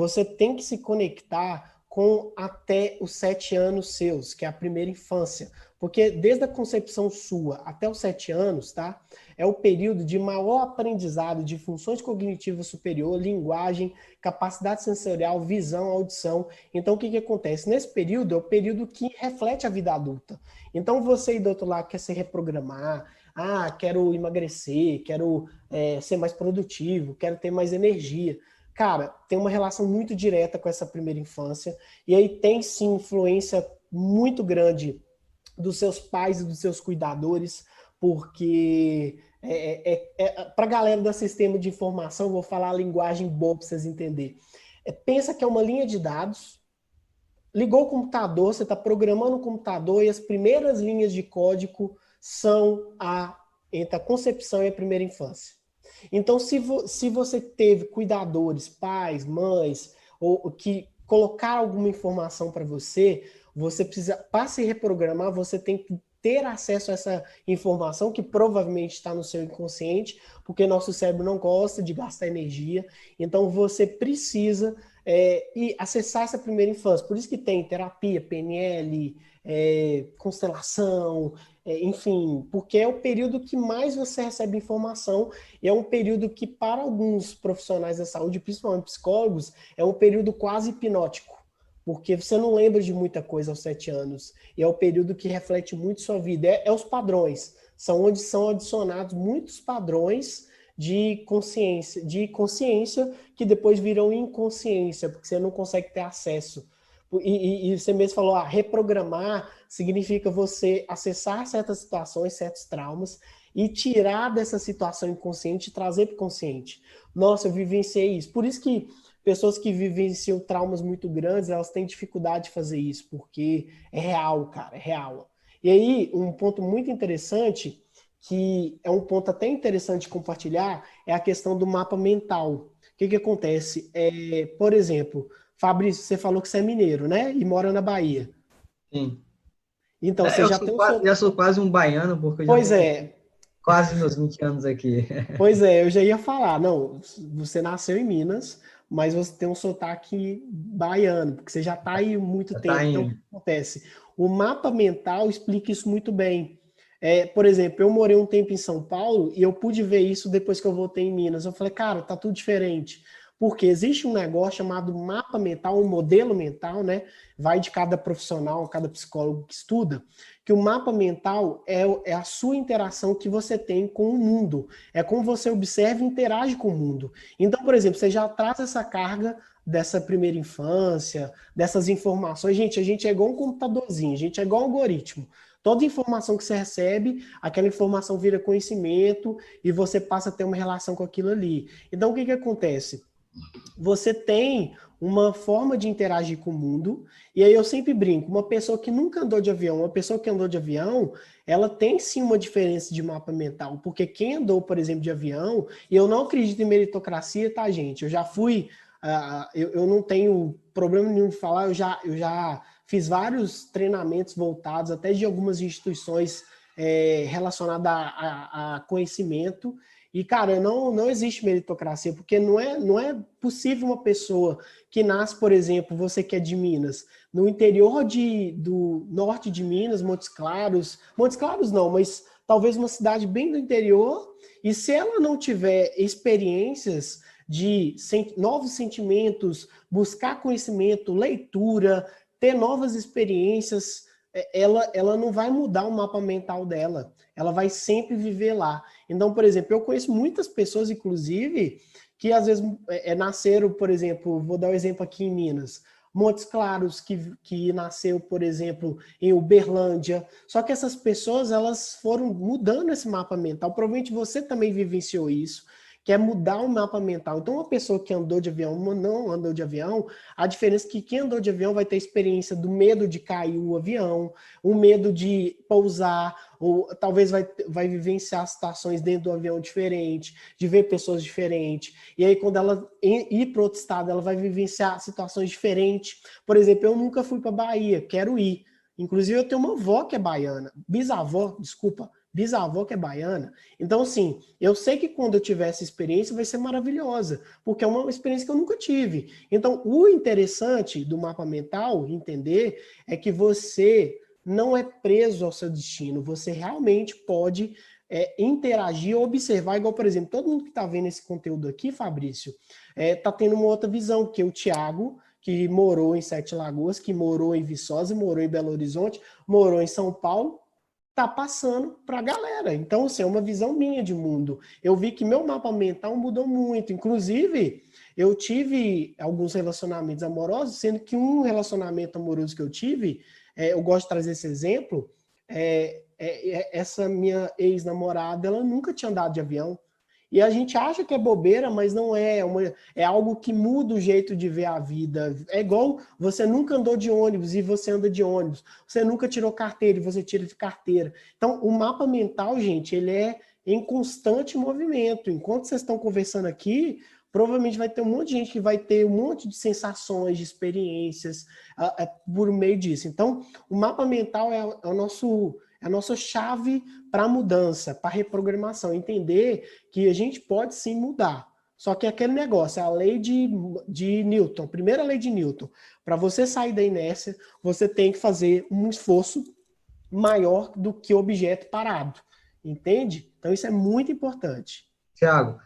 você tem que se conectar com até os 7 anos seus, que é a primeira infância. Porque desde a concepção sua até os 7 anos, tá? É o período de maior aprendizado de funções cognitivas superior, linguagem, capacidade sensorial, visão, audição. Então, o que acontece? Nesse período, é o período que reflete a vida adulta. Então, você aí do outro lado quer se reprogramar, quero emagrecer, quero ser mais produtivo, quero ter mais energia. Cara, tem uma relação muito direta com essa primeira infância, e aí tem sim influência muito grande dos seus pais e dos seus cuidadores, porque para a galera do sistema de informação, vou falar a linguagem boa para vocês entenderem. Pensa que é uma linha de dados, ligou o computador, você está programando o computador e as primeiras linhas de código são entre a concepção e a primeira infância. Então, se você teve cuidadores, pais, mães, ou que colocar alguma informação para você precisa, para se reprogramar, você tem que ter acesso a essa informação que provavelmente está no seu inconsciente, porque nosso cérebro não gosta de gastar energia. Então, você precisa e acessar essa primeira infância. Por isso que tem terapia, PNL, constelação, enfim, porque é o período que mais você recebe informação e é um período que, para alguns profissionais da saúde, principalmente psicólogos, é um período quase hipnótico, porque você não lembra de muita coisa aos 7 anos, e é o período que reflete muito sua vida. Os padrões, são onde são adicionados muitos padrões de consciência que depois viram inconsciência, porque você não consegue ter acesso. E você mesmo falou, reprogramar significa você acessar certas situações, certos traumas, e tirar dessa situação inconsciente e trazer para o consciente. Nossa, eu vivenciei isso. Por isso que pessoas que vivenciam traumas muito grandes, elas têm dificuldade de fazer isso, porque é real, cara, é real. E aí, um ponto muito interessante, que é um ponto até interessante de compartilhar, é a questão do mapa mental. O que acontece? Por exemplo, Fabrício, você falou que você é mineiro, né? E mora na Bahia. Sim. Então, você já tem o seu... Já sou quase um baiano, porque eu já Pois tenho é, quase meus 20 anos aqui. eu já ia falar, não, você nasceu em Minas, mas você tem um sotaque baiano, porque você já está aí há muito Já tá tempo. Então, o que em... acontece? O mapa mental explica isso muito bem. Por exemplo, eu morei um tempo em São Paulo e eu pude ver isso depois que eu voltei em Minas. Eu falei, cara, tá tudo diferente. Porque existe um negócio chamado mapa mental, um modelo mental, né? Vai de cada profissional, cada psicólogo que estuda, que o mapa mental é a sua interação que você tem com o mundo. É como você observa e interage com o mundo. Então, por exemplo, você já traz essa carga dessa primeira infância, dessas informações. Gente, a gente é igual um computadorzinho, a gente é igual um algoritmo. Toda informação que você recebe, aquela informação vira conhecimento e você passa a ter uma relação com aquilo ali. Então, o que acontece? Você tem uma forma de interagir com o mundo, e aí eu sempre brinco, uma pessoa que nunca andou de avião, uma pessoa que andou de avião, ela tem sim uma diferença de mapa mental, porque quem andou, por exemplo, de avião, e eu não acredito em meritocracia, tá, gente? Eu já fui, eu não tenho problema nenhum de falar, eu já fiz vários treinamentos voltados, até de algumas instituições relacionadas a conhecimento, e, cara, não existe meritocracia, porque não é possível uma pessoa que nasce, por exemplo, você que é de Minas, no interior do norte de Minas, Montes Claros não, mas talvez uma cidade bem do interior, e se ela não tiver experiências de novos sentimentos, buscar conhecimento, leitura, ter novas experiências, ela não vai mudar o mapa mental dela, ela vai sempre viver lá. Então, por exemplo, eu conheço muitas pessoas, inclusive, que às vezes nasceram, por exemplo, vou dar um exemplo aqui em Minas, Montes Claros, que nasceu, por exemplo, em Uberlândia. Só que essas pessoas, elas foram mudando esse mapa mental. Provavelmente você também vivenciou isso, que é mudar o mapa mental. Então, uma pessoa que andou de avião, uma não andou de avião, a diferença é que quem andou de avião vai ter experiência do medo de cair o avião, o medo de pousar, ou talvez vai vivenciar situações dentro do avião diferente, de ver pessoas diferentes. E aí, quando ela ir para outro estado, ela vai vivenciar situações diferentes. Por exemplo, eu nunca fui para Bahia, quero ir. Inclusive, eu tenho uma avó que é baiana, bisavó, desculpa, bisavó que é baiana. Então, assim, eu sei que quando eu tiver essa experiência vai ser maravilhosa, porque é uma experiência que eu nunca tive. Então, o interessante do mapa mental, entender, é que você não é preso ao seu destino, você realmente pode interagir, observar, igual, por exemplo, todo mundo que está vendo esse conteúdo aqui, Fabrício, está tendo uma outra visão, que o Thiago, que morou em Sete Lagoas, que morou em Viçosa, morou em Belo Horizonte, morou em São Paulo, tá passando para a galera. Então, assim, é uma visão minha de mundo. Eu vi que meu mapa mental mudou muito. Inclusive, eu tive alguns relacionamentos amorosos, sendo que um relacionamento amoroso que eu tive, eu gosto de trazer esse exemplo, essa minha ex-namorada, ela nunca tinha andado de avião. E a gente acha que é bobeira, mas não é. É algo que muda o jeito de ver a vida. É igual você nunca andou de ônibus e você anda de ônibus. Você nunca tirou carteira e você tira de carteira. Então, o mapa mental, gente, ele é em constante movimento. Enquanto vocês estão conversando aqui, provavelmente vai ter um monte de gente que vai ter um monte de sensações, de experiências por meio disso. Então, o mapa mental é a nossa chave para mudança, para reprogramação. Entender que a gente pode sim mudar. Só que aquele negócio, a lei de Newton, primeira lei de Newton, para você sair da inércia, você tem que fazer um esforço maior do que o objeto parado. Entende? Então isso é muito importante. Tiago,